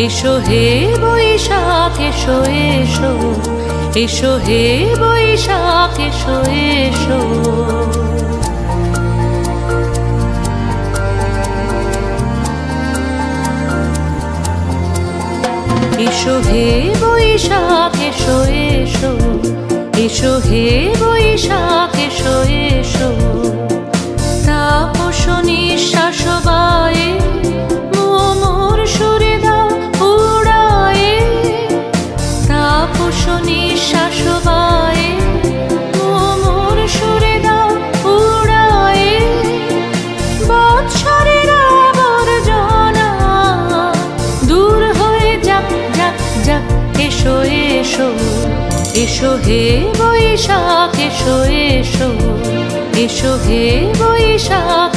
এসো হে বৈশাখ এসো এসো, এসো হে বৈশাখ এসো এসো। এসো হে বৈশাখ এসো এসো, এসো হে বৈশাখ এসো এসো। তাপস নিঃশ্বাস বায়ে মোর সুরে দাও উড়ায়ে, তাপস নিঃশ্বাস বায়ে মোর সুরে দাও উড়ায়ে। বৎসরের আবর্জনা দূর হয়ে যাক যাক যাক। এসো এসো, এসো হে বৈশাখ এসো এসো, এসো হে বৈশাখ